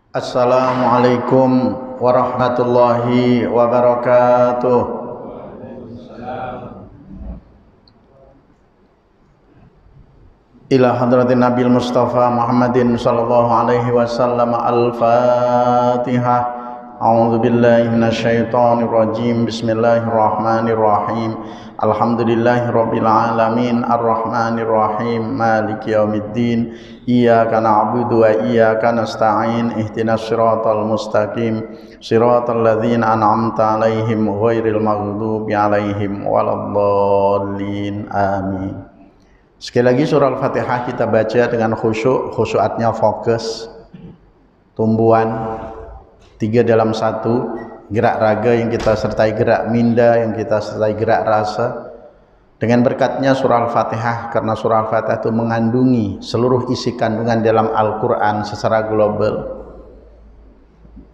Assalamualaikum warahmatullahi wabarakatuh. Ila hadratin Nabil Mustafa Muhammadin sallallahu alaihi wasallam. Al-Fatihah. A'udzu billahi minasyaitonir rajim. Bismillahirrahmanirrahim. Alhamdulillahirabbil alamin arrahmanir rahim maliki yaumiddin. Iyyaka na'budu wa iyyaka nasta'in. Ihdinas siratal mustaqim. Siratal ladzina an'amta 'alaihim ghairil maghdubi 'alaihim waladdallin. Amin. Sekali lagi surah Al-Fatihah kita baca dengan khusyuk, khusyuknya fokus, tumbuhan 3 dalam 1, gerak raga yang kita sertai gerak minda, yang kita sertai gerak rasa. Dengan berkatnya surah Al-Fatihah, karena surah Al-Fatihah itu mengandungi seluruh isi kandungan dalam Al-Quran secara global.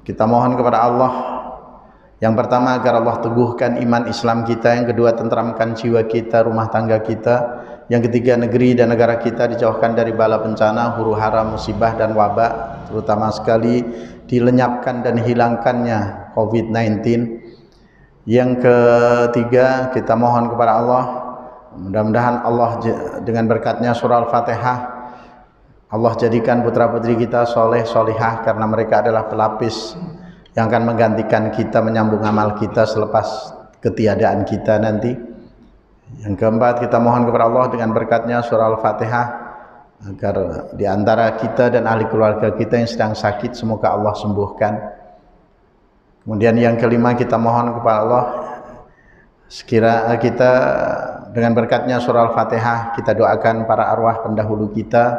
Kita mohon kepada Allah, yang pertama agar Allah teguhkan iman Islam kita, yang kedua tentramkan jiwa kita, rumah tangga kita, yang ketiga negeri dan negara kita dijauhkan dari bala bencana, huru hara, musibah dan wabak, terutama sekali dilenyapkan dan hilangkannya COVID-19. Yang ketiga kita mohon kepada Allah, mudah-mudahan Allah dengan berkatnya surah Al-Fatihah, Allah jadikan putra putri kita soleh solihah, karena mereka adalah pelapis yang akan menggantikan kita, menyambung amal kita selepas ketiadaan kita nanti. Yang keempat kita mohon kepada Allah dengan berkatnya surah Al-Fatihah, agar di antara kita dan ahli keluarga kita yang sedang sakit semoga Allah sembuhkan. Kemudian yang kelima kita mohon kepada Allah, sekira kita dengan berkatnya surah Al-Fatihah kita doakan para arwah pendahulu kita,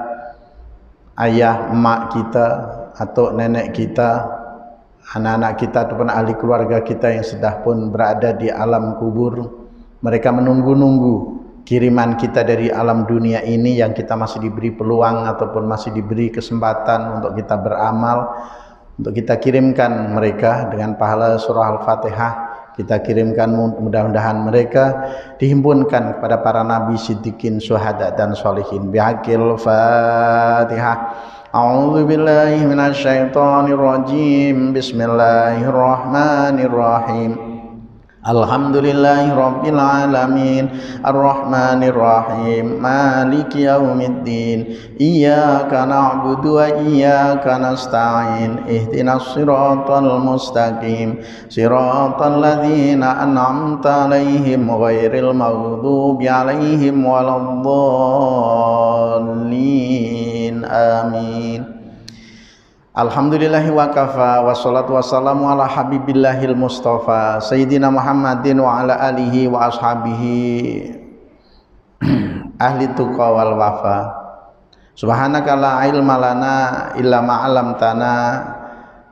ayah, emak kita atau nenek kita, anak-anak kita ataupun ahli keluarga kita yang sudah pun berada di alam kubur. Mereka menunggu-nunggu kiriman kita dari alam dunia ini yang kita masih diberi peluang ataupun masih diberi kesempatan untuk kita beramal, untuk kita kirimkan mereka dengan pahala surah Al-Fatihah. Kita kirimkan, mudah-mudahan mereka dihimpunkan kepada para nabi, siddiqin, syuhada dan sholihin. Bihaqil Fatihah. A'udzu billahi minasyaitonir rajim. Bismillahirrahmanirrahim. Alhamdulillahi rabbil alamin arrahmanir rahim maliki yaumiddin. Iyyaka na'budu wa iyyaka nasta'in. Ihdinas siratal mustaqim. Siratal ladzina an'amta 'alaihim ghairil maghdubi 'alaihim waladdallin. Amin. Alhamdulillahi wa kafa, wassalatu wassalamu ala habibillahil mustafa Sayyidina Muhammadin wa ala alihi wa ashabihi ahli tuqa wal wafa. Subhanaka la ilma lana illa ma 'allamtana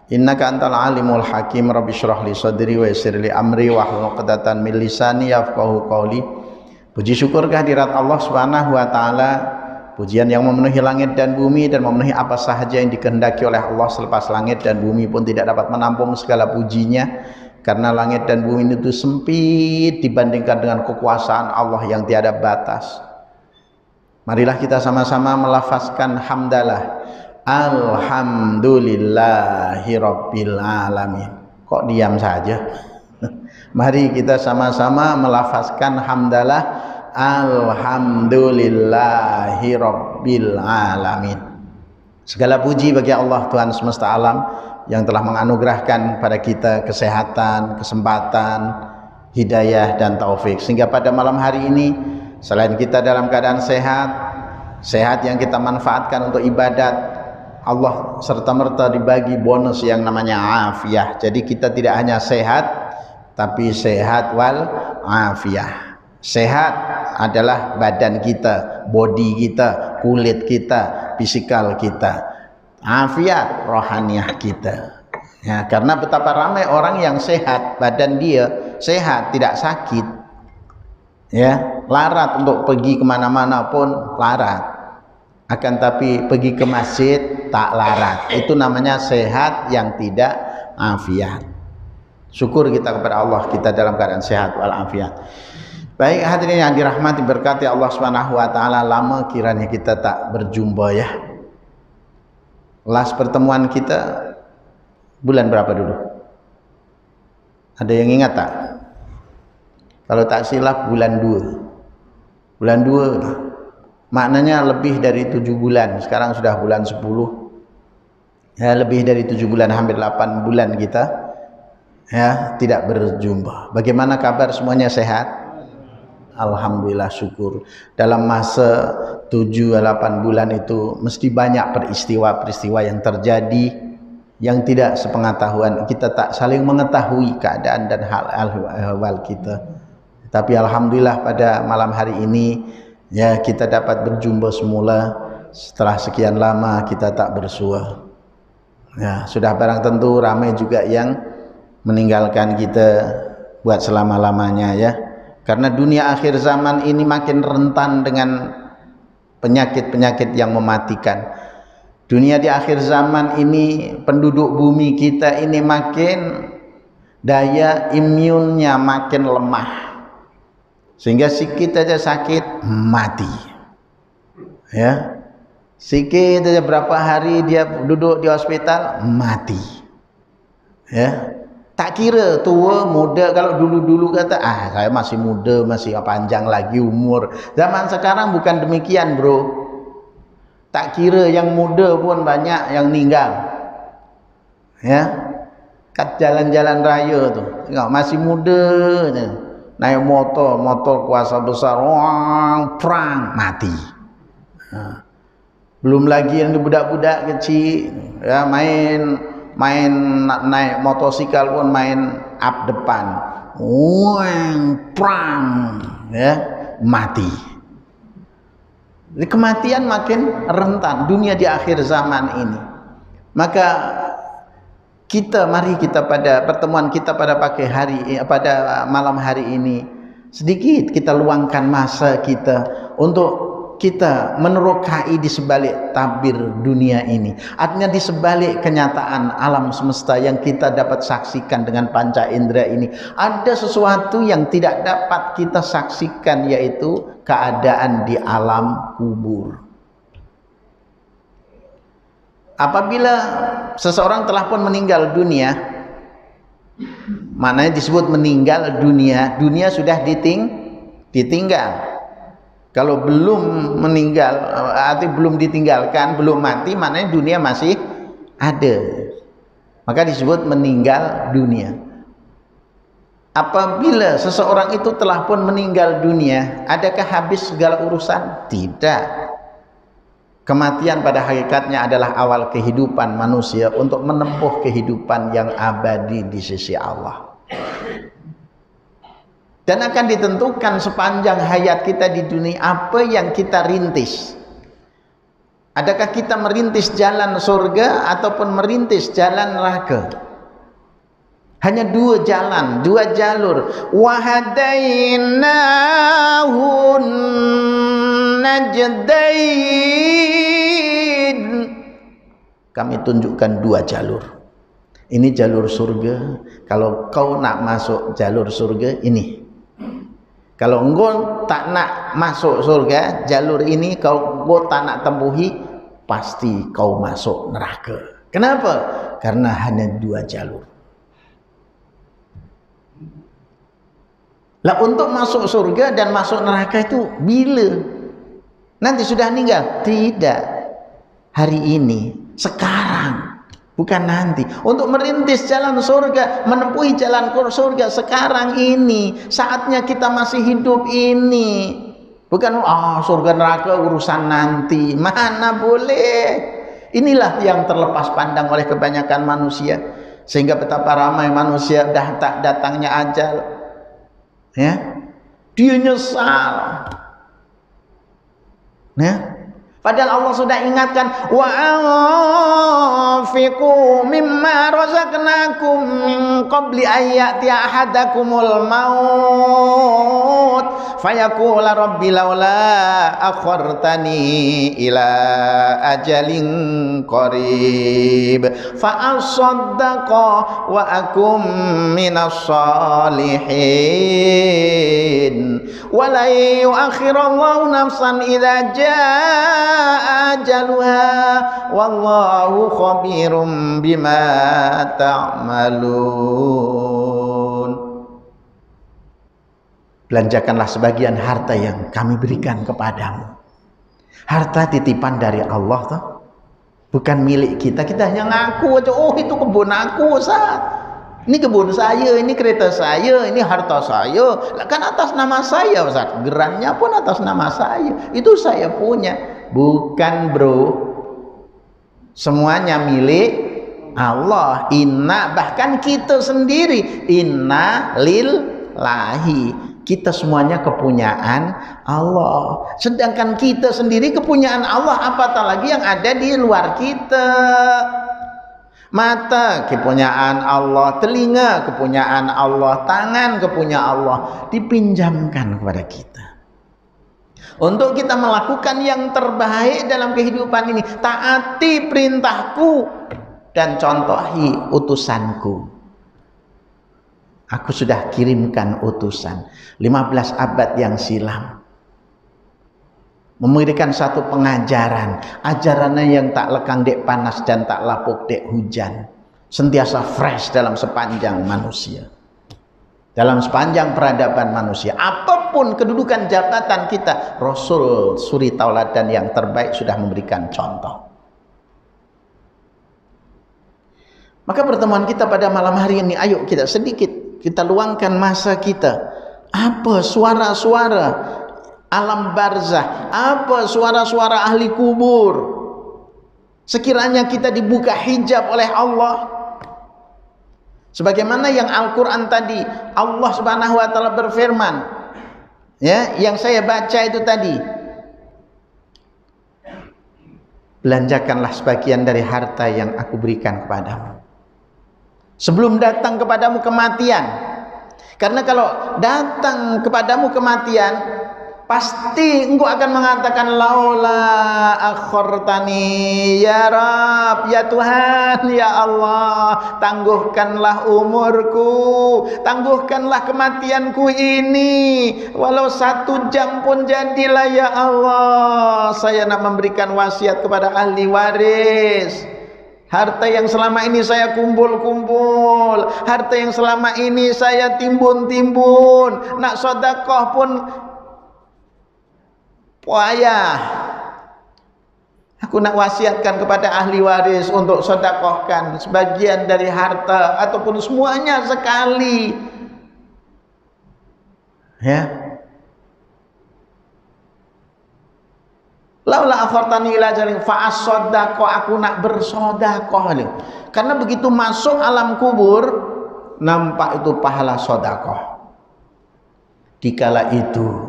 innaka antal alimul hakim. Rabbi shrah li sadri wa yassir li amri wahlul 'uqdatam min lisani yafqahu qawli. Puji syukur kehadirat Allah Subhanahu wa taala, pujian yang memenuhi langit dan bumi dan memenuhi apa sahaja yang dikehendaki oleh Allah, selepas langit dan bumi pun tidak dapat menampung segala pujinya, karena langit dan bumi itu sempit dibandingkan dengan kekuasaan Allah yang tiada batas. Marilah kita sama-sama melafazkan hamdalah. Alhamdulillahi rabbil alamin. Kok diam saja? Mari kita sama-sama melafazkan hamdalah. Alhamdulillahi rabbil alamin. Segala puji bagi Allah Tuhan semesta alam yang telah menganugerahkan pada kita kesehatan, kesempatan, hidayah dan taufik, sehingga pada malam hari ini selain kita dalam keadaan sehat, sehat yang kita manfaatkan untuk ibadat, Allah serta-merta dibagi bonus yang namanya afiyah. Jadi kita tidak hanya sehat, tapi sehat wal afiyah. Sehat adalah badan kita, body kita, kulit kita, fisikal kita. Afiat rohaniah kita. Ya, karena betapa ramai orang yang sehat, badan dia sehat, tidak sakit. Ya, larat untuk pergi kemana-mana pun larat. Akan tapi pergi ke masjid tak larat. Itu namanya sehat yang tidak afiat. Syukur kita kepada Allah, kita dalam keadaan sehat wal afiat. Baik hadirin yang dirahmati berkati Allah Subhanahu wa taala, lama kiranya kita tak berjumpa ya. Last pertemuan kita Bulan berapa dulu? Ada yang ingat tak? Kalau tak silap bulan 2. Bulan 2 maknanya lebih dari 7 bulan. Sekarang sudah bulan 10. Ya, lebih dari 7 bulan, hampir 8 bulan kita ya tidak berjumpa. Bagaimana kabar, semuanya sehat? Alhamdulillah, syukur. Dalam masa 7-8 bulan itu mesti banyak peristiwa-peristiwa yang terjadi yang tidak sepengetahuan kita, tak saling mengetahui keadaan dan hal-hal kita. Tapi alhamdulillah pada malam hari ini ya kita dapat berjumpa semula setelah sekian lama kita tak bersua. Ya, sudah barang tentu ramai juga yang meninggalkan kita buat selama-lamanya ya. Karena dunia akhir zaman ini makin rentan dengan penyakit-penyakit yang mematikan. Dunia di akhir zaman ini, penduduk bumi kita ini makin daya imunnya makin lemah, sehingga sikit aja sakit mati ya, sikit aja berapa hari dia duduk di hospital mati ya. Tak kira tua muda. Kalau dulu-dulu kata saya masih muda, masih panjang lagi umur. Zaman sekarang bukan demikian bro. Tak kira yang muda pun banyak yang meninggal ya. Kat jalan-jalan raya tuh tengok masih muda naik motor kuasa besar, perang mati. Belum lagi yang budak-budak kecil ya, main naik motosikal pun main up depan, perang ya, mati. Jadi kematian makin rentan dunia di akhir zaman ini. Maka mari kita pada pertemuan kita pada pada malam hari ini sedikit kita luangkan masa kita untuk kita menerokai di sebalik tabir dunia ini, artinya di sebalik kenyataan alam semesta yang kita dapat saksikan dengan panca indera ini, ada sesuatu yang tidak dapat kita saksikan, yaitu keadaan di alam kubur. Apabila seseorang telah pun meninggal dunia, maknanya disebut meninggal dunia, dunia sudah ditinggal. Kalau belum meninggal, arti belum ditinggalkan, belum mati, maknanya dunia masih ada. Maka disebut meninggal dunia. Apabila seseorang itu telah pun meninggal dunia, adakah habis segala urusan? Tidak. Kematian pada hakikatnya adalah awal kehidupan manusia untuk menempuh kehidupan yang abadi di sisi Allah. Dan akan ditentukan sepanjang hayat kita di dunia apa yang kita rintis. Adakah kita merintis jalan surga ataupun merintis jalan neraka? Hanya dua jalan, dua jalur. Wahadainahun najdain. Kami tunjukkan dua jalur. Ini jalur surga. Kalau kau nak masuk jalur surga ini. Kalau engkau tak nak masuk surga, jalur ini kau tak nak tempuhi, pasti kau masuk neraka. Kenapa? Karena hanya dua jalur. Lah untuk masuk surga dan masuk neraka itu bila? Nanti sudah meninggal? Tidak. Hari ini, sekarang. Bukan nanti. Untuk merintis jalan surga, menempuhi jalan surga sekarang ini, saatnya kita masih hidup ini. Bukan surga neraka urusan nanti. Mana boleh. Inilah yang terlepas pandang oleh kebanyakan manusia, sehingga betapa ramai manusia dah tak datangnya ajal ya, dia nyesal ya. Padahal Allah sudah ingatkan, wa anfiqu mimma razaqnakum min qabli an ya'tiya ahadakumul maut. maut fayaqula rabbi laula akhartani ila ajalin qarib fa asaddaqa wa akum minas salihin wa la yu'akhirallahu nafsan idza jaa ajaluha wallahu khabirum bima ta'malun. Belanjakanlah sebagian harta yang kami berikan kepadamu. Harta titipan dari Allah toh, bukan milik kita. Kita hanya ngaku aja, oh itu kebun aku Ustaz, ini kebun saya, ini kereta saya, ini harta saya, kan atas nama saya Ustaz, gerannya pun atas nama saya, itu saya punya. Bukan bro, semuanya milik Allah. Inna, bahkan kita sendiri, inna lillahi, kita semuanya kepunyaan Allah. Sedangkan kita sendiri kepunyaan Allah, apatah lagi yang ada di luar kita. Mata kepunyaan Allah, telinga kepunyaan Allah, tangan kepunyaan Allah, dipinjamkan kepada kita untuk kita melakukan yang terbaik dalam kehidupan ini. Taati perintahku dan contohi utusanku. Aku sudah kirimkan utusan 15 abad yang silam, memberikan satu pengajaran, ajarannya yang tak lekang dek panas dan tak lapuk dek hujan, sentiasa fresh dalam sepanjang manusia, dalam sepanjang peradaban manusia. Apapun kedudukan jabatan kita, Rasul suri tauladan yang terbaik sudah memberikan contoh. Maka pertemuan kita pada malam hari ini, ayo kita sedikit kita luangkan masa kita. Apa suara-suara alam barzah, apa suara-suara ahli kubur, sekiranya kita dibuka hijab oleh Allah, sebagaimana yang Al-Quran tadi, Allah Subhanahu wa Ta'ala berfirman, ya, yang saya baca itu tadi, belanjakanlah sebagian dari harta yang aku berikan kepadamu sebelum datang kepadamu kematian. Karena kalau datang kepadamu kematian, pasti engkau akan mengatakan, laula akhartani ya Rabb, ya Tuhan, ya Allah, tangguhkanlah umurku, tangguhkanlah kematianku ini, walau 1 jam pun jadilah ya Allah. Saya nak memberikan wasiat kepada ahli waris. Harta yang selama ini saya kumpul-kumpul, harta yang selama ini saya timbun-timbun, nak sedekah pun payah. Aku nak wasiatkan kepada ahli waris untuk sedekahkan sebagian dari harta ataupun semuanya sekali. Ya. Laula akhartani ila ajalin fa asaddaqa, aku nak bersedekah. Karena begitu masuk alam kubur, nampak itu pahala sedekah. Dikala itu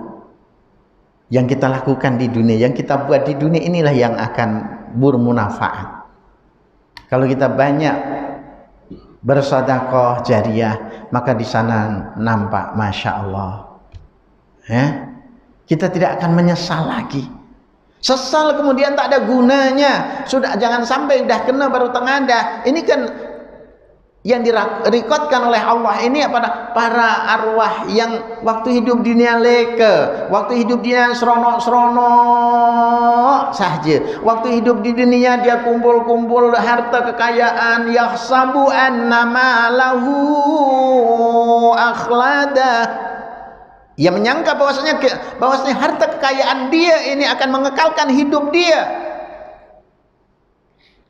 yang kita lakukan di dunia, yang kita buat di dunia inilah yang akan bermanfaat. Kalau kita banyak bersedekah jariah, maka di sana nampak Masya Allah, ya, kita tidak akan menyesal lagi. Sesal kemudian tak ada gunanya. Sudah, jangan sampai dah kena baru tengadah. Ini kan yang direkodkan oleh Allah ini para arwah yang waktu hidup dunia leke, waktu hidup dia seronok-seronok saja, waktu hidup di dunia dia kumpul-kumpul harta kekayaan, yahsabu annama lahu akhlada, ia menyangka bahwasanya harta kekayaan dia ini akan mengekalkan hidup dia.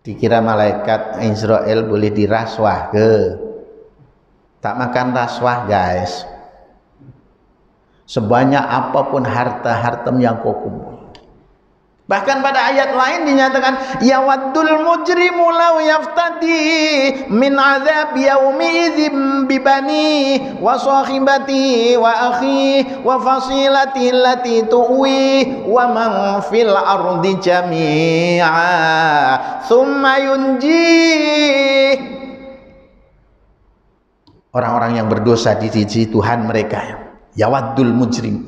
Dikira malaikat Israel boleh diraswah ke? Tak makan raswah guys. Sebanyak apapun harta yang kau kumpul. Bahkan pada ayat lain dinyatakan, yawaddul mujrimu law yaftadi min azab yaumi idzim bibani wa sahibati wa akhi wa fasilati allati tuwi wa man fil ardi jami'a thumma yunji. Orang-orang yang berdosa di sisi Tuhan mereka, yawaddul mujrim,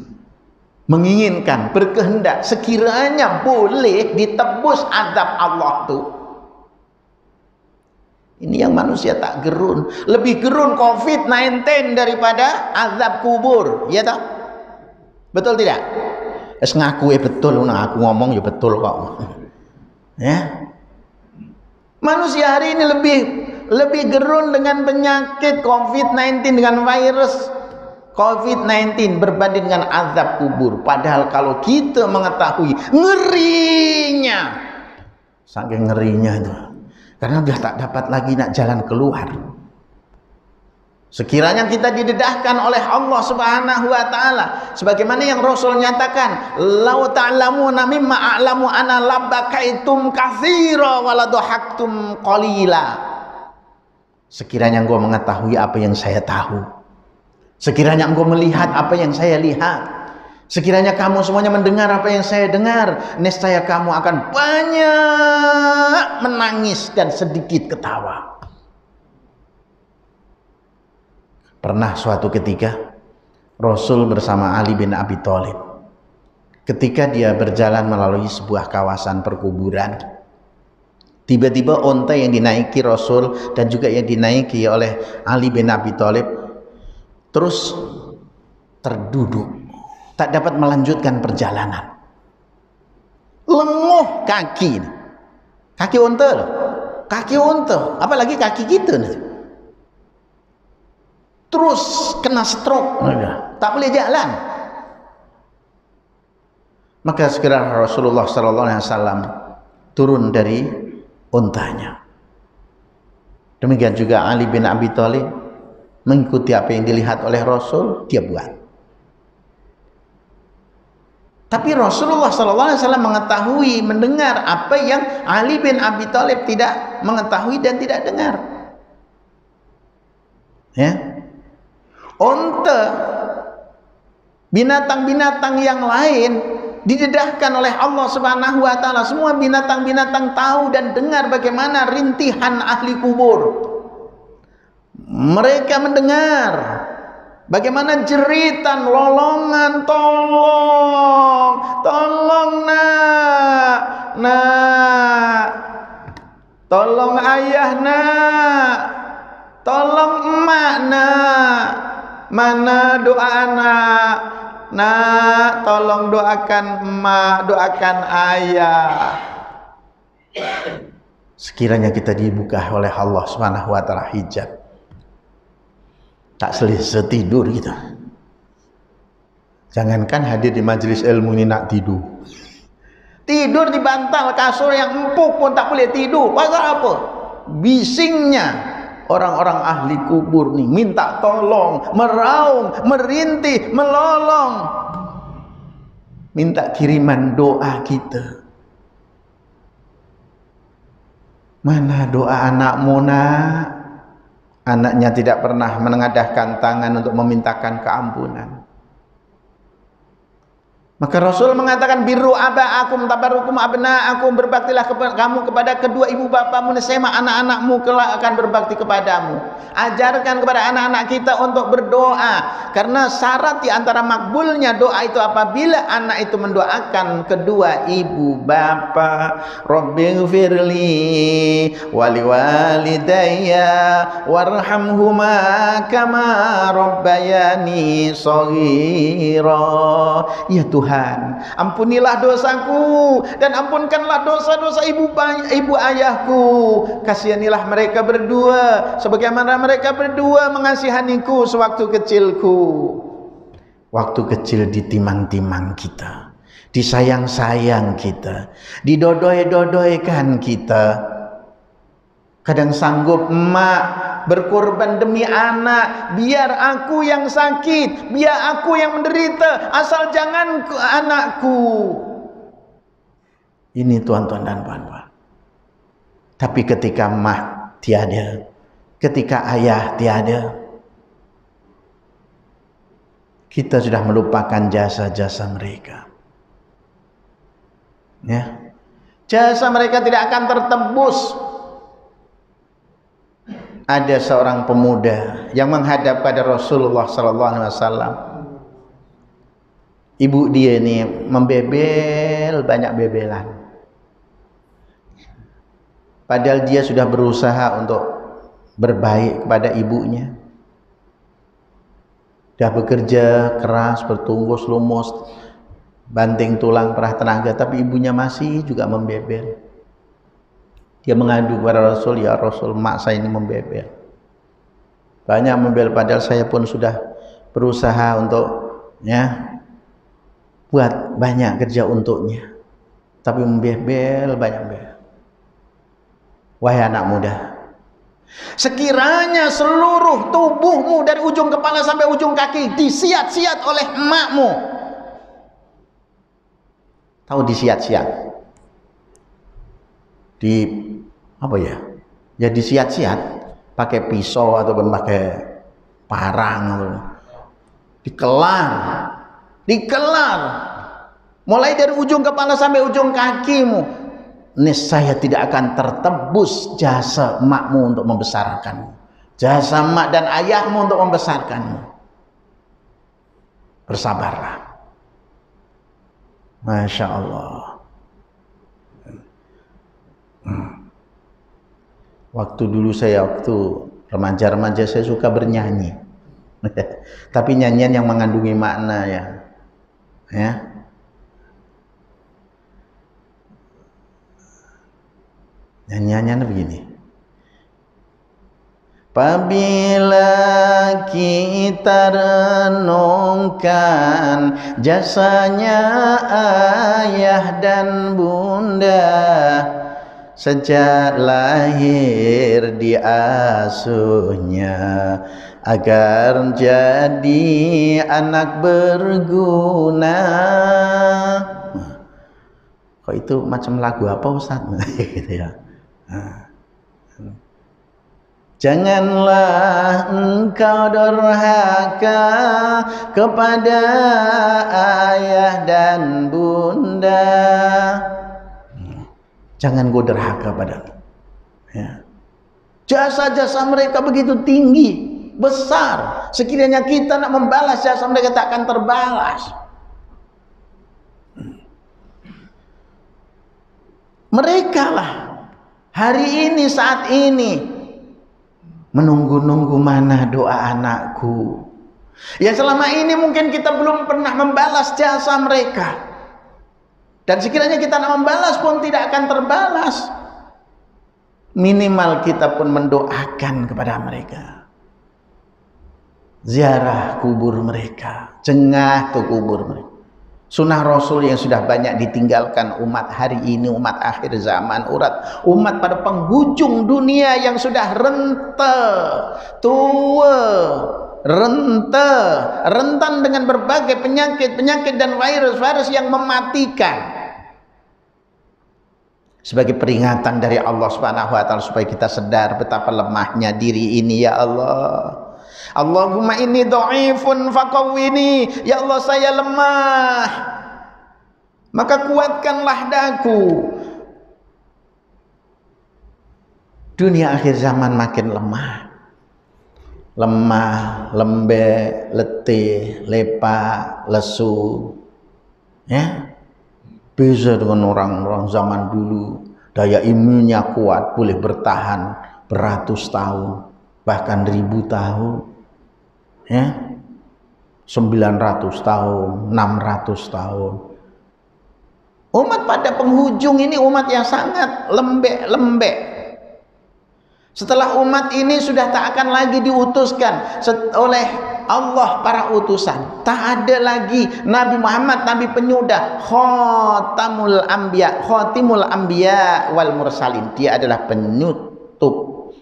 menginginkan, berkehendak sekiranya boleh ditebus azab Allah tuh. Ini yang manusia tak gerun. Lebih gerun COVID-19 daripada azab kubur, ya tak? Betul tidak? Es ngaku betul, nah aku ngomong ya betul kok. Ya. Manusia hari ini lebih gerun dengan penyakit COVID-19, dengan virus COVID-19 berbanding dengan azab kubur. Padahal kalau kita mengetahui ngerinya, saking ngerinya itu, karena sudah tak dapat lagi nak jalan keluar. Sekiranya kita didedahkan oleh Allah Subhanahu wa taala, sebagaimana yang Rasul nyatakan, "Lau ta'lamuna mimma a'lamu ana labakaitum katsira wa ladhaktum qalila." Sekiranya engkau mengetahui apa yang saya tahu, sekiranya engkau melihat apa yang saya lihat, sekiranya kamu semuanya mendengar apa yang saya dengar, niscaya kamu akan banyak menangis dan sedikit ketawa. Pernah suatu ketika Rasul bersama Ali bin Abi Thalib, ketika dia berjalan melalui sebuah kawasan perkuburan, tiba-tiba onta yang dinaiki Rasul dan juga yang dinaiki oleh Ali bin Abi Thalib terus terduduk, tak dapat melanjutkan perjalanan. Lenguh kaki onta loh, kaki onta, apalagi kaki kita nih. Terus kena stroke, tak boleh jalan. Maka segera Rasulullah SAW turun dari untanya. Demikian juga Ali bin Abi Thalib mengikuti apa yang dilihat oleh Rasul, dia buat. Tapi Rasulullah SAW mengetahui, mendengar apa yang Ali bin Abi Thalib tidak mengetahui dan tidak dengar. Ya. Onta, binatang-binatang yang lain didedahkan oleh Allah Subhanahu wa taala. Semua binatang-binatang tahu dan dengar bagaimana rintihan ahli kubur. Mereka mendengar bagaimana jeritan, lolongan, tolong nak, tolong ayah nak, tolong emak nak, mana doa anak, nak tolong doakan emak, doakan ayah. Sekiranya kita dibuka oleh Allah Subhanahu wa taala hijab, tak selesai tidur kita. Jangankan hadir di majelis ilmu ini nak tidur. Tidur di bantal kasur yang empuk pun tak boleh tidur. Pasal apa? Bisingnya orang-orang ahli kubur nih minta tolong, meraung, merintih, melolong, minta kiriman doa kita. Mana doa anakmu nak? Anaknya tidak pernah menengadahkan tangan untuk memintakan keampunan. Maka Rasul mengatakan, birru aba'akum tabarrukum abna'akum, berbaktilah kamu kepada kedua ibu bapamu, nescaya anak-anakmu kelak akan berbakti kepadamu. Ajarkan kepada anak-anak kita untuk berdoa, karena syarat di antara makbulnya doa itu apabila anak itu mendoakan kedua ibu bapa. Rabbighfirli wali walidayya warhamhuma kama rabbayani shaghira. Ya Tuhan, ampunilah dosaku dan ampunkanlah dosa-dosa ibu ayahku. Kasihanilah mereka berdua sebagaimana mereka berdua mengasihaniku sewaktu kecilku. Waktu kecil ditimang-timang kita, disayang-sayang kita, didodoi-dodoikan kita. Kadang sanggup emak berkorban demi anak, biar aku yang sakit, biar aku yang menderita, asal jangan anakku. Ini tuan-tuan dan puan-puan. Tapi ketika emak tiada, ketika ayah tiada, kita sudah melupakan jasa-jasa mereka. Ya. Jasa mereka tidak akan tertebus. Ada seorang pemuda yang menghadap pada Rasulullah sallallahu alaihi wasallam. ibu dia ini membebel, banyak bebelan. Padahal dia sudah berusaha untuk berbaik kepada ibunya. Sudah bekerja keras, bertungkus lumus, banting tulang perah tenaga, tapi ibunya masih juga membebel. Dia mengadu kepada Rasul, ya Rasul, mak saya ini membebel. Banyak membebel, padahal saya pun sudah berusaha untuk buat banyak kerja untuknya, tapi membebel, banyak membebel. Wahai anak muda, sekiranya seluruh tubuhmu dari ujung kepala sampai ujung kaki disiat-siat oleh emakmu. Tahu disiat-siat? Ya disiat-siat pakai pisau ataupun pakai parang atau dikelar. Mulai dari ujung kepala sampai ujung kakimu. Niscaya tidak akan tertebus jasa emakmu untuk membesarkanmu, jasa emak dan ayahmu untuk membesarkanmu. Bersabarlah. Masya Allah. Waktu remaja saya suka bernyanyi. Tapi nyanyian yang mengandungi makna ya. Nyanyiannya begini. Apabila kita renungkan jasanya ayah dan bunda, sejak lahir diasuhnya agar jadi anak berguna. Kok itu macam lagu apa Ustaz? Gitu ya. Janganlah engkau durhaka kepada ayah dan bunda. Jangan kau durhaka padamu. Jasa-jasa mereka begitu tinggi, besar. Sekiranya kita nak membalas jasa mereka, tak akan terbalas. Mereka lah hari ini, saat ini menunggu-nunggu mana doa anakku. Ya selama ini mungkin kita belum pernah membalas jasa mereka. Dan sekiranya kita nak membalas pun tidak akan terbalas. Minimal kita pun mendoakan kepada mereka. Ziarah kubur mereka, jengah ke kubur mereka. Sunnah Rasul yang sudah banyak ditinggalkan umat hari ini, umat akhir zaman, umat pada penghujung dunia yang sudah rente, tua, rentan dengan berbagai penyakit dan virus yang mematikan. Sebagai peringatan dari Allah Subhanahu wa taala supaya kita sadar betapa lemahnya diri ini, ya Allah. Allahumma inni dha'ifun faqawwini, ya Allah saya lemah, maka kuatkanlah daku. Dunia akhir zaman makin lemah, lembek, letih, lepak, lesu, beza dengan orang-orang zaman dulu. Daya imunnya kuat, boleh bertahan beratus tahun, bahkan 1000 tahun, 900 tahun, 600 tahun. Umat pada penghujung ini umat yang sangat lembek. Setelah umat ini sudah tak akan lagi diutuskan oleh Allah para utusan, tak ada lagi Nabi Muhammad, Nabi penyudah, khatimul anbiya wal mursalin. Dia adalah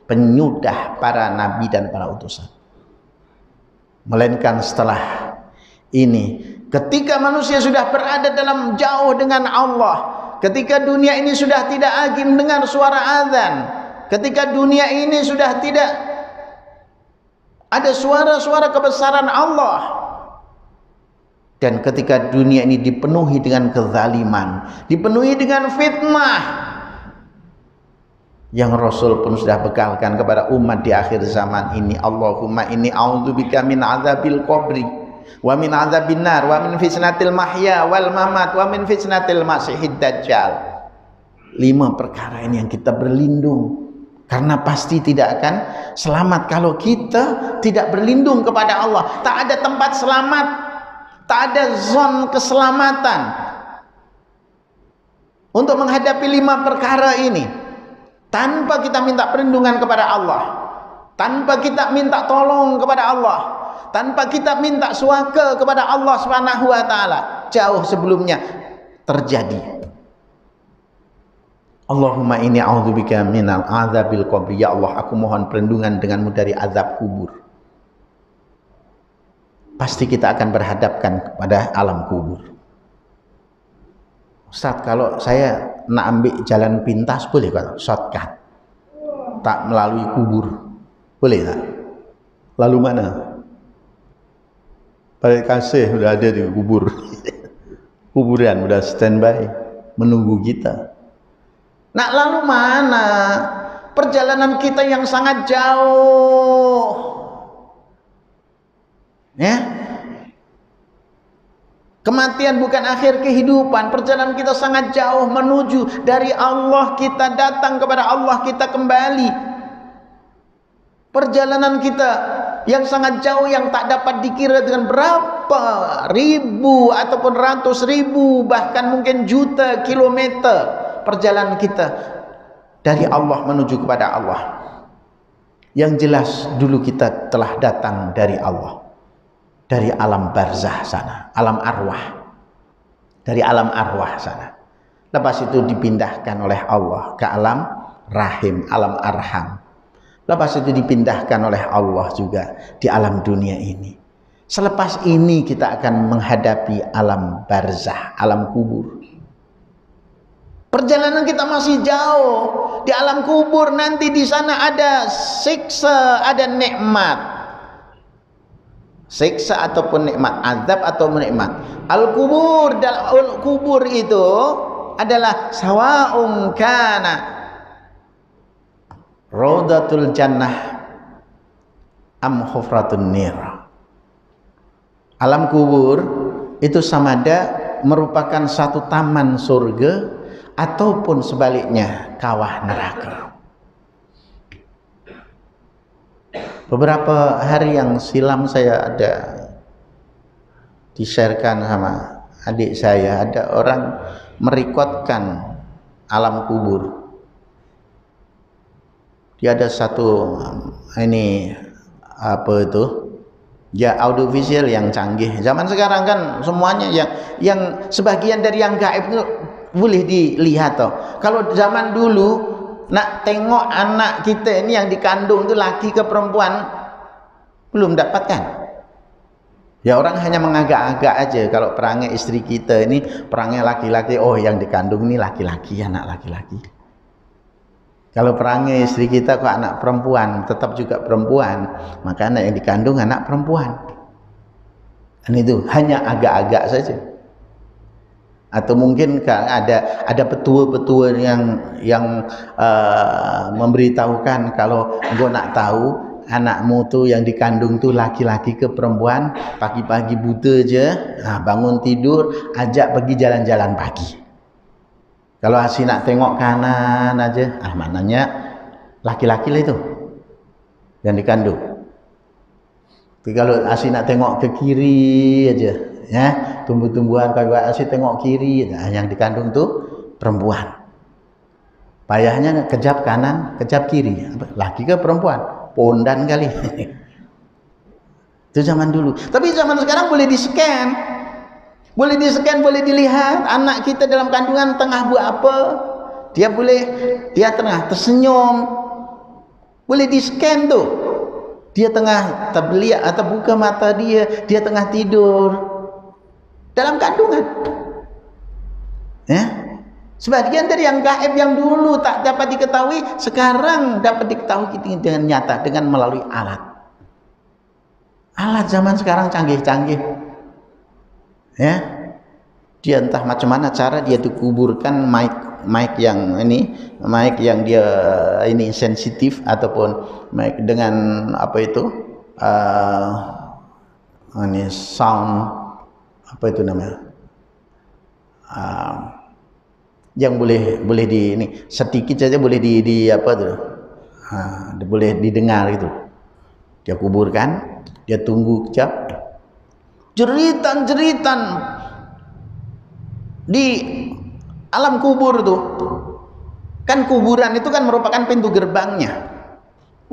penyudah para nabi dan para utusan. Melainkan setelah ini, ketika manusia sudah berada dalam jauh dengan Allah, ketika dunia ini sudah tidak lagi mendengar suara azan, ketika dunia ini sudah tidak ada suara-suara kebesaran Allah, dan ketika dunia ini dipenuhi dengan kezaliman, dipenuhi dengan fitnah yang Rasul pun sudah bekalkan kepada umat di akhir zaman ini. Allahumma inni a'udzubika min adzabil qabri Wa min adzabin nar, wa min fitnatil mahya wal mamat, wa min fitnatil masihid dajjal. 5 perkara ini yang kita berlindung, karena pasti tidak akan selamat kalau kita tidak berlindung kepada Allah. Tak ada tempat selamat, tak ada zon keselamatan untuk menghadapi 5 perkara ini tanpa kita minta perlindungan kepada Allah, tanpa kita minta tolong kepada Allah, tanpa kita minta suaka kepada Allah Subhanahu wa taala. Jauh sebelumnya terjadi. Allahumma inni a'udzubika minal azabil qabri. Ya Allah, aku mohon perlindungan denganmu dari azab kubur. Pasti kita akan berhadapkan kepada alam kubur. Ustaz, kalau saya nak ambil jalan pintas boleh kan? Shortcut, tak melalui kubur, boleh tak? Lalu mana? Balik kasih sudah ada di kubur. Kuburan sudah standby menunggu kita. Nak lalu mana? Perjalanan kita yang sangat jauh, ya. Kematian bukan akhir kehidupan. Perjalanan kita sangat jauh menuju dari Allah, kita datang kepada Allah, kita kembali. Perjalanan kita yang sangat jauh, yang tak dapat dikira dengan berapa ribu ataupun ratus ribu, bahkan mungkin juta kilometer perjalanan kita dari Allah menuju kepada Allah. Yang jelas dulu kita telah datang dari Allah, dari alam barzah sana, alam arwah, dari alam arwah sana. Lepas itu dipindahkan oleh Allah ke alam rahim, alam arham. Lepas itu dipindahkan oleh Allah juga di alam dunia ini. Selepas ini kita akan menghadapi alam barzah, alam kubur. Perjalanan kita masih jauh. Di alam kubur nanti di sana ada siksa, ada nikmat. Siksa ataupun nikmat, azab atau nikmat. Al-kubur, dalam kubur itu adalah sawa'un kana raudatul jannah am hufratun nir. Alam kubur itu sama ada merupakan satu taman surga ataupun sebaliknya kawah neraka. Beberapa hari yang silam saya ada di-sharekan sama adik saya, ada orang merekodkan alam kubur. Dia ada satu ini apa itu? Ya, audiovisual yang canggih. Zaman sekarang kan semuanya yang sebagian dari yang gaib itu boleh dilihat toh. Kalau zaman dulu nak tengok anak kita ini yang dikandung itu laki ke perempuan, belum dapatkan. Ya, orang hanya mengagak-agak aja. Kalau perangai istri kita ini perangai laki-laki, oh yang dikandung ini laki-laki, anak laki-laki. Kalau perangai istri kita kok anak perempuan, tetap juga perempuan, maka anak yang dikandung anak perempuan. Dan itu hanya agak-agak saja. Atau mungkin ada petua-petua yang memberitahukan kalau engkau nak tahu anakmu tuh yang dikandung tuh laki-laki ke perempuan, pagi-pagi buta aja, bangun tidur ajak pergi jalan-jalan pagi. Kalau asyik nak tengok kanan aja, maknanya laki-laki lah itu yang dikandung. Tapi kalau asyik nak tengok ke kiri aja, ya, tumbuh-tumbuhan kalau asyik tengok kiri, yang dikandung tuh perempuan. Payahnya kejap kanan, kejap kiri, laki ke perempuan, pondan kali. Itu zaman dulu. Tapi zaman sekarang boleh di-scan. Boleh di-scan, boleh dilihat anak kita dalam kandungan tengah buat apa. Dia tengah tersenyum. Boleh di-scan tuh. Dia tengah terbelia atau buka mata dia tengah tidur dalam kandungan. Ya. Sebagian dari yang gaib yang dulu tak dapat diketahui, sekarang dapat diketahui dengan nyata dengan melalui alat. Alat zaman sekarang canggih-canggih. Ya, dia entah macam mana cara dia dikuburkan mic yang dia ini sensitif ataupun mic dengan apa itu ini sound apa itu namanya, yang boleh di ini sedikit saja boleh di apa tuh, boleh didengar itu. Dia kuburkan, dia tunggu kejap, jeritan-jeritan di alam kubur tuh. Kan kuburan itu kan merupakan pintu gerbangnya.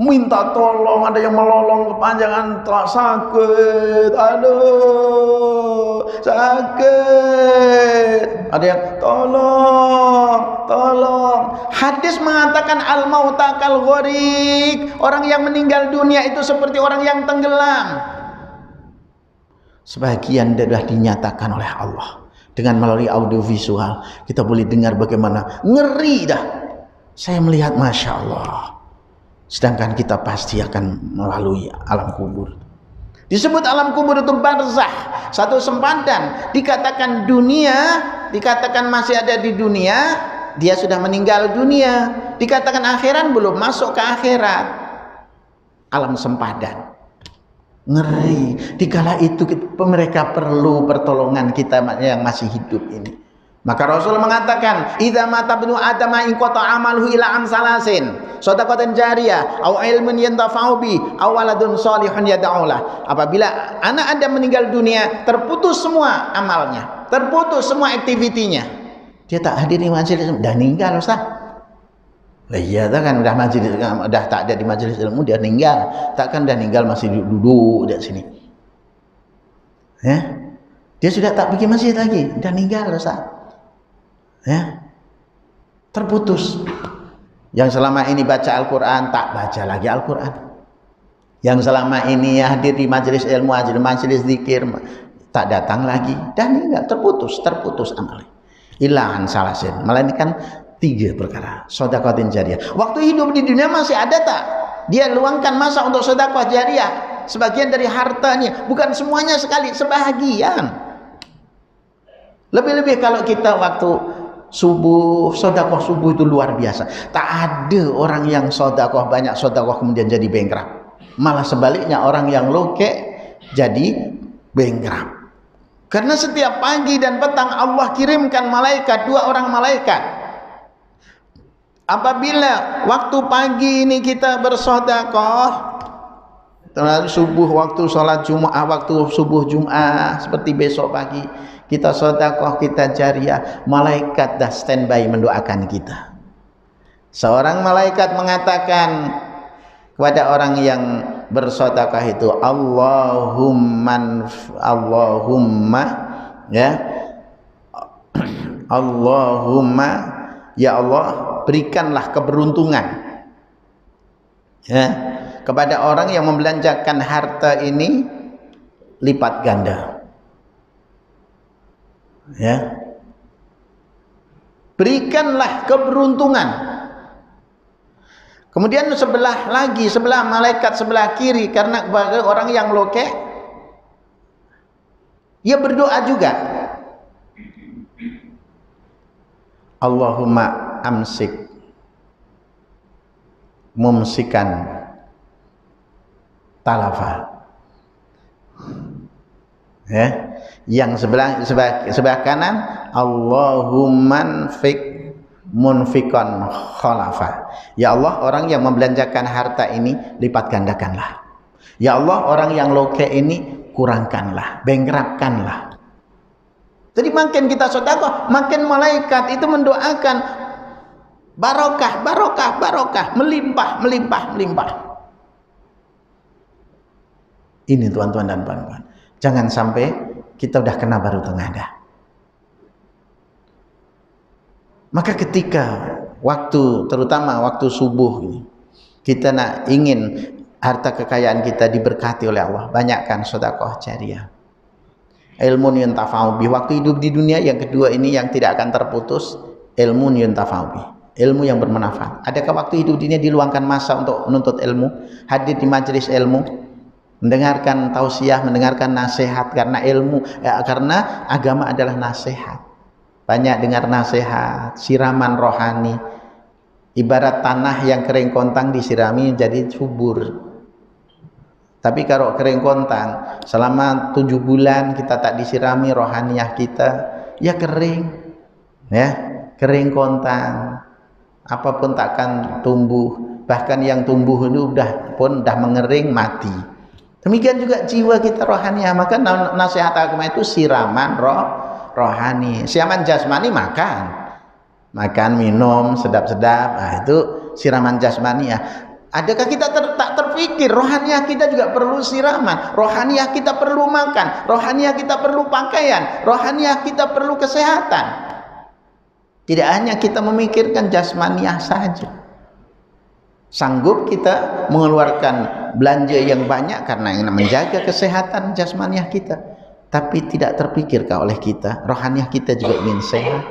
Minta tolong, ada yang melolong kepanjangan, tak sakit, aduh sakit, ada yang tolong. Hadis mengatakan al-mauta kal gharik, orang yang meninggal dunia itu seperti orang yang tenggelam. Sebagian sudah dinyatakan oleh Allah dengan melalui audiovisual, kita boleh dengar bagaimana ngeri dah. Saya melihat, masya Allah. Sedangkan kita pasti akan melalui alam kubur. Disebut alam kubur itu barzah, satu sempadan. Dikatakan dunia, dikatakan masih ada di dunia, dia sudah meninggal dunia. Dikatakan akhirat, belum masuk ke akhirat. Alam sempadan. Ngeri. Dikala itu mereka perlu pertolongan kita yang masih hidup ini. Maka Rasul mengatakan, idza mata ibnu adama in qata amaluhu ila amsalasin, shadaqatan jariyah, au ilmun yantafa'u bi, au waladun shalihun yad'u lah. Apabila anak Anda meninggal dunia, terputus semua amalnya, terputus semua aktivitinya. Dia tak hadir di majelis ilmu, dah meninggal Ustaz. Lah iya kan udah majelis, udah tak ada di majelis ilmu, dia meninggal. Takkan dah meninggal masih duduk di sini. Ya. Dia sudah tak pergi masjid lagi, dah meninggal Ustaz. Ya, terputus. Yang selama ini baca Al-Quran tak baca lagi Al-Quran. Yang selama ini hadir di majelis ilmu, majelis zikir tak datang lagi, dan enggak, terputus amalnya. Ilahan salasin, melainkan 3 perkara. Shadaqatin jariyah. Waktu hidup di dunia masih ada tak? Dia luangkan masa untuk sedekah jariyah, sebagian dari hartanya, bukan semuanya sekali, sebahagian. Lebih-lebih kalau kita waktu subuh, sedekah subuh itu luar biasa. Tak ada orang yang sedekah banyak sedekah kemudian jadi bankrupt. Malah sebaliknya, orang yang lokek jadi bankrupt. Karena setiap pagi dan petang Allah kirimkan malaikat, 2 orang malaikat. Apabila waktu pagi ini kita bersedekah, subuh waktu sholat Jumat, waktu subuh Jumat seperti besok pagi kita sedekah, kita jariyah, malaikat dah standby mendoakan kita. Seorang malaikat mengatakan kepada orang yang bersedekah itu, Allahumma ya Allahumma, ya Allah, berikanlah keberuntungan ya kepada orang yang membelanjakan harta ini lipat ganda. Ya, berikanlah keberuntungan. Kemudian sebelah malaikat sebelah kiri, karena bagi orang yang lokek, ia berdoa juga, Allahumma amsik mumsikan talafa. Ya, yang sebelah kanan, Allahumma fik munfikan khalafa. Ya Allah, orang yang membelanjakan harta ini lipat gandakanlah. Ya Allah, orang yang loke ini kurangkanlah, bankruptkanlah. Jadi makin kita sedekah, makin malaikat itu mendoakan barokah, melimpah. Ini tuan-tuan dan puan-puan, jangan sampai kita udah kena baru tengadah. Maka ketika waktu, terutama waktu subuh ini, kita ingin harta kekayaan kita diberkati oleh Allah, banyakkan sedekah jariyah. Ilmu yuntafa'u bi, waktu hidup di dunia yang kedua ini yang tidak akan terputus, ilmu yuntafa'u bi, ilmu yang bermanfaat. Adakah waktu hidup di dunia diluangkan masa untuk menuntut ilmu, hadir di majelis ilmu, mendengarkan tausiah, mendengarkan nasihat, karena ilmu karena agama adalah nasihat. Banyak dengar nasihat, siraman rohani. Ibarat tanah yang kering kontang disirami jadi subur. Tapi kalau kering kontang, selama 7 bulan kita tak disirami rohaniyah kita, ya kering, ya kering kontang. Apapun takkan tumbuh, bahkan yang tumbuh itu udah mengering mati. Demikian juga jiwa kita rohaniyah. Maka nasihat agama itu siraman rohani. Siraman jasmani makan minum sedap-sedap, itu siraman jasmani ya. Adakah kita tak terpikir rohaniyah kita juga perlu siraman, rohaniyah kita perlu makan, rohaniyah kita perlu pakaian, rohaniyah kita perlu kesehatan. Tidak hanya kita memikirkan jasmaniah saja. Sanggup kita mengeluarkan belanja yang banyak karena ingin menjaga kesehatan jasmaniah kita, tapi tidak terpikirkah oleh kita rohaniyah kita juga ingin sehat,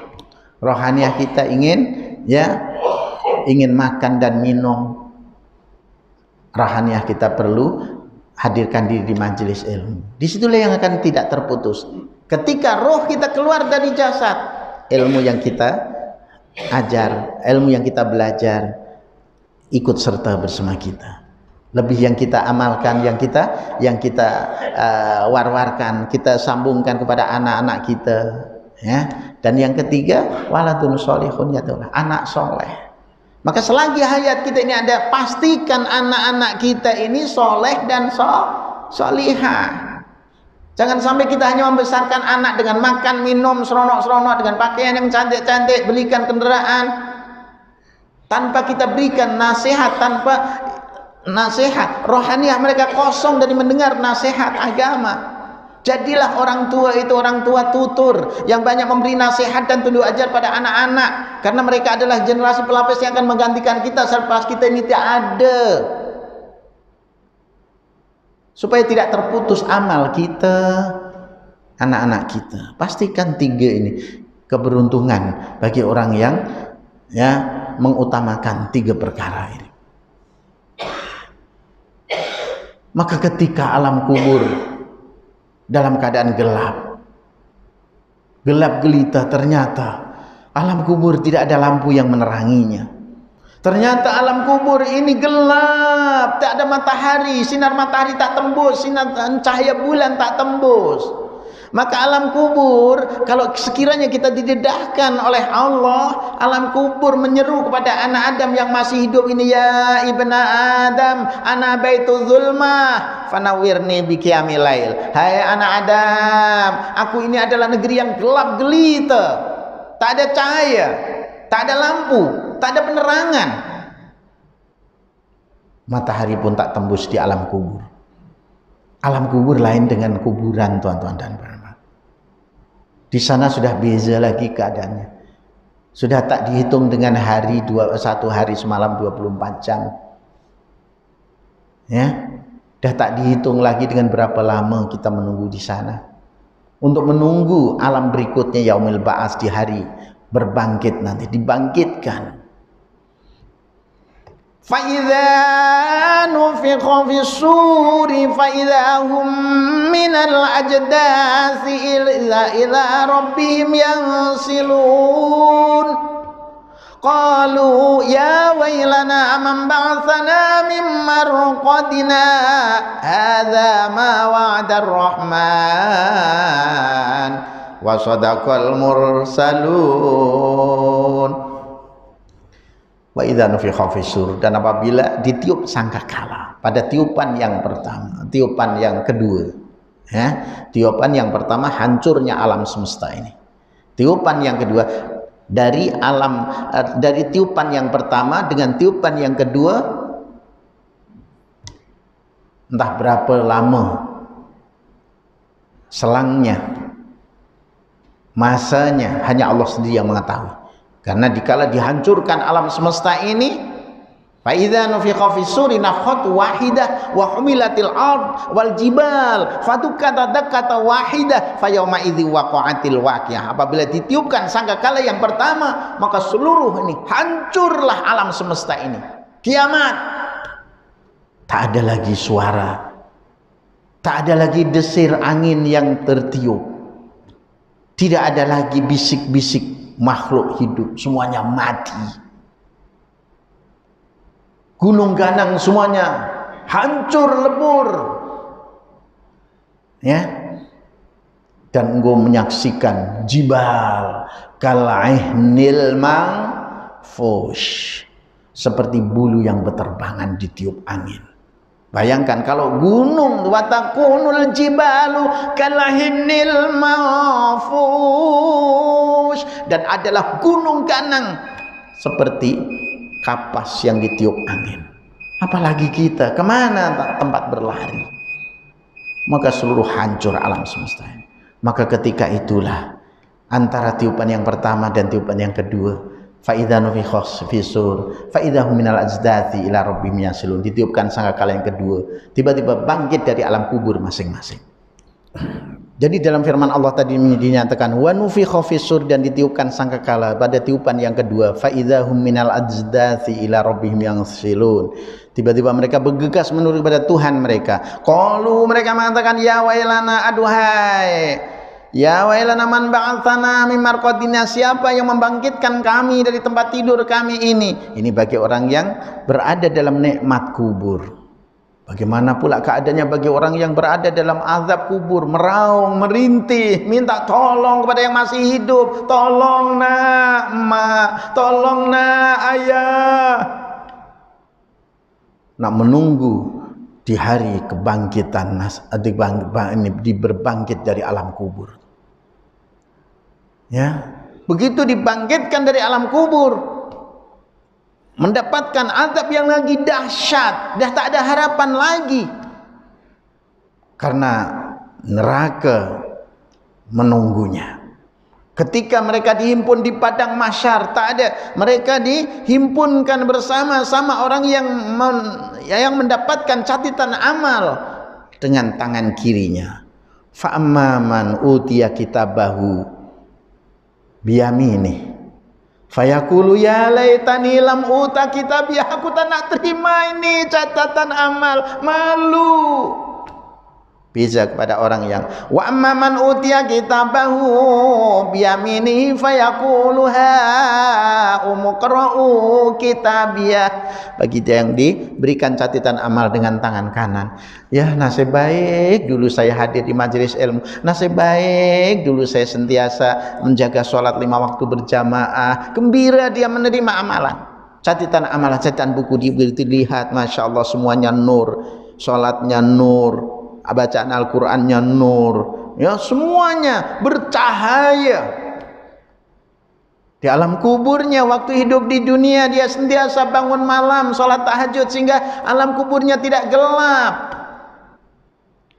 rohaniyah kita ingin makan dan minum. Rohaniyah kita perlu hadirkan diri di majelis ilmu. Disitulah yang akan tidak terputus. Ketika roh kita keluar dari jasad, ilmu yang kita ajar, ilmu yang kita belajar ikut serta bersama kita. Lebih yang kita amalkan, yang kita war-warkan, kita sambungkan kepada anak-anak kita, ya. Dan yang ketiga, waladun sholihun yadullah, anak soleh. Maka selagi hayat kita ini ada, pastikan anak-anak kita ini soleh dan solihah. Jangan sampai kita hanya membesarkan anak dengan makan, minum, seronok-seronok, dengan pakaian yang cantik-cantik, belikan kendaraan, tanpa kita berikan nasihat, rohaniyah mereka kosong dari mendengar nasihat agama. Jadilah orang tua itu orang tua tutur yang banyak memberi nasihat dan tunjuk ajar pada anak-anak, karena mereka adalah generasi pelapis yang akan menggantikan kita selepas kita ini tidak ada. Supaya tidak terputus amal kita, anak-anak kita. Pastikan 3 ini keberuntungan bagi orang yang mengutamakan 3 perkara ini. Maka ketika alam kubur dalam keadaan gelap gelita, ternyata alam kubur tidak ada lampu yang meneranginya. Ternyata alam kubur ini gelap, tak ada matahari, sinar matahari tak tembus, sinar cahaya bulan tak tembus. Maka alam kubur, kalau sekiranya kita didedahkan oleh Allah, alam kubur menyeru kepada anak Adam yang masih hidup ini, ya ibna Adam, ana baitu zulmah fanawirni biqiyamil lail. Hai anak Adam, aku ini adalah negeri yang gelap gelita, tak ada cahaya, tak ada lampu, tak ada penerangan. Matahari pun tak tembus di alam kubur. Alam kubur lain dengan kuburan, tuan-tuan dan puan. Di sana sudah beza lagi keadaannya. Sudah tak dihitung dengan hari, 1 hari semalam 24 jam. Ya, sudah tak dihitung lagi dengan berapa lama kita menunggu di sana. Untuk menunggu alam berikutnya, yaumil ba'ats, di hari berbangkit nanti, dibangkitkan. فَإِذَا نُفِخَ فِي الصُّورِ فَإِذَا هُمْ مِنَ الْأَجْدَاثِ إِلَى رَبِّهِمْ يَنْسِلُونَ قَالُوا يَا وَيْلَنَا مَنْ بَعَثَنَا مِنْ مَرْقَدِنَا هَذَا مَا وَعَدَ الرَّحْمَنُ وَصَدَقَ الْمُرْسَلُونَ. Wa idza nufikha fis-sur, dan apabila ditiup sangkakala, pada tiupan yang pertama, tiupan yang kedua, ya, tiupan yang pertama hancurnya alam semesta ini. Tiupan yang kedua dari tiupan yang pertama dengan tiupan yang kedua, entah berapa lama selangnya, masanya hanya Allah sendiri yang mengetahui. Karena dikala dihancurkan alam semesta ini, fa idza nufikha fis-suri nafkhatu wahidah wa humilatil ard wal jibal fadukata dakata wahidah fa yauma idzi waqa'atil waqiah. Apabila ditiupkan sangkakala yang pertama, maka seluruh ini hancurlah alam semesta ini. Kiamat. Tak ada lagi suara, tak ada lagi desir angin yang tertiup, tidak ada lagi bisik-bisik makhluk hidup, semuanya mati. Gunung ganang semuanya hancur lebur, Ya, dan engkau menyaksikan jibal kalaihnil manfush, seperti bulu yang berterbangan ditiup angin. Bayangkan kalau gunung, watakunul jibalu kalahinil manfush, dan adalah gunung ganang seperti kapas yang ditiup angin. Apalagi kita, kemana tempat berlari? Maka seluruh hancur alam semesta ini. Maka ketika itulah antara tiupan yang pertama dan tiupan yang kedua, fa'idha nufikha fisur fa'idha hum minal ajdati ila rabbihim yasilun, ditiupkan sangkakala yang kedua, tiba-tiba bangkit dari alam kubur masing-masing. Jadi dalam firman Allah tadi dinyatakan wa nufikha fisur, dan ditiupkan sangkakala pada tiupan yang kedua, fa'idha hum minal ajdati ila rabbihim yasilun, tiba-tiba mereka bergegas menuju kepada Tuhan mereka. Qalu, mereka mengatakan, ya wailana, aduhai, ya wailana man ba'atsana min marqadina, siapa yang membangkitkan kami dari tempat tidur kami ini. Ini bagi orang yang berada dalam nikmat kubur. Bagaimana pula keadaannya bagi orang yang berada dalam azab kubur, meraung, merintih, minta tolong kepada yang masih hidup. Tolong nak, mak, tolong nak, ayah. Nak menunggu di hari kebangkitan, berbangkit dari alam kubur. Ya, begitu dibangkitkan dari alam kubur, mendapatkan azab yang lagi dahsyat, dah tak ada harapan lagi, karena neraka menunggunya. Ketika mereka dihimpun di padang mahsyar, tak ada, mereka dihimpunkan bersama-sama orang yang mendapatkan catatan amal dengan tangan kirinya. Fa amman utiya kitabahu biyamini fayaqulu ya laitani lam uta kitabi, aku tak nak terima ini catatan amal, malu. Bisa kepada orang yang wa amman utiya kitabahu biyamini fayaqulu ha umqra'u kitabiyah, bagi dia yang diberikan catatan amal dengan tangan kanan, ya nasib baik dulu saya hadir di majelis ilmu, nasib baik dulu saya sentiasa menjaga sholat 5 waktu berjamaah, gembira dia menerima amalan. Catatan amalan, catatan buku dilihat, masya Allah semuanya nur, sholatnya nur, bacaan Al-Qur'annya nur, ya semuanya bercahaya. Di alam kuburnya, waktu hidup di dunia dia sentiasa bangun malam, sholat tahajud, sehingga alam kuburnya tidak gelap.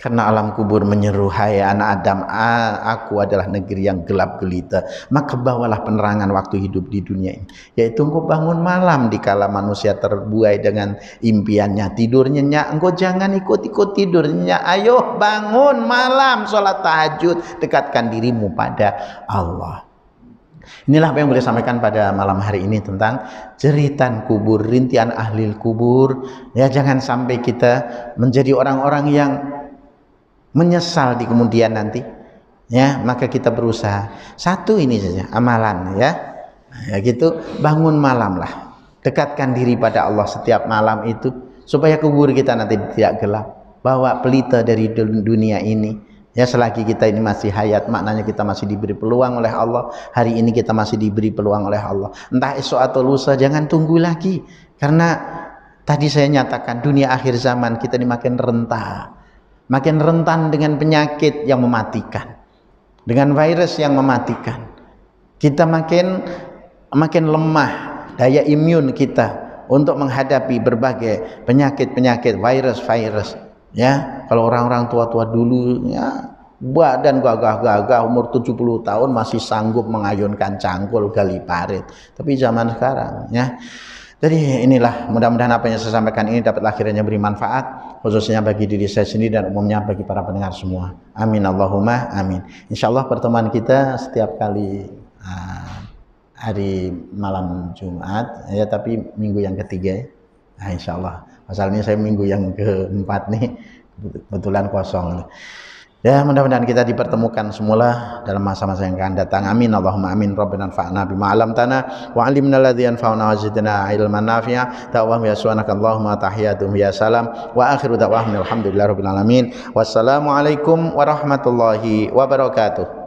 Karena alam kubur menyeru, hai anak Adam, aku adalah negeri yang gelap gelita. Maka bawalah penerangan waktu hidup di dunia ini, yaitu engkau bangun malam di kala manusia terbuai dengan impiannya, tidur nyenyak. Engkau jangan ikut-ikut tidur nyenyak, ayo bangun malam, sholat tahajud, dekatkan dirimu pada Allah. Inilah apa yang boleh sampaikan pada malam hari ini tentang jeritan kubur, rintihan ahli kubur. Ya, jangan sampai kita menjadi orang-orang yang menyesal di kemudian nanti. Ya, maka kita berusaha. Satu ini saja amalan, ya. Ya gitu, bangun malam lah. Dekatkan diri pada Allah setiap malam itu, supaya kubur kita nanti tidak gelap. Bawa pelita dari dunia ini. Ya, selagi kita ini masih hayat, maknanya kita masih diberi peluang oleh Allah. Hari ini kita masih diberi peluang oleh Allah. Entah esok atau lusa, jangan tunggu lagi. Karena tadi saya nyatakan dunia akhir zaman kita ini makin rentan dengan penyakit yang mematikan, dengan virus yang mematikan. Kita makin lemah daya imun kita untuk menghadapi berbagai penyakit-penyakit, virus-virus. Ya, kalau orang-orang tua-tua dulu, ya, badan gagah-gagah, umur 70 tahun masih sanggup mengayunkan cangkul gali parit. Tapi zaman sekarang, ya. Jadi inilah, mudah-mudahan apa yang saya sampaikan ini dapat akhirnya beri manfaat, khususnya bagi diri saya sendiri dan umumnya bagi para pendengar semua. Amin Allahumma amin. Insyaallah pertemuan kita setiap kali hari malam Jumat, ya, tapi minggu yang ketiga. Nah, insyaallah. Masalahnya saya minggu yang keempat nih kebetulan kosong. Ya, mudah-mudahan kita dipertemukan semula dalam masa-masa yang akan datang. Amin. Allahumma amin. Rabbana anfa'na bima 'allamtana wa 'allimna alladhi yanfa'una wa zidna ilman nafi'a. Ta'awwahum ya subhanakallahumma tahiyatum ya salam wa akhiru da'wahum alhamdulillahirabbil alamin. Wassalamualaikum warahmatullahi wabarakatuh.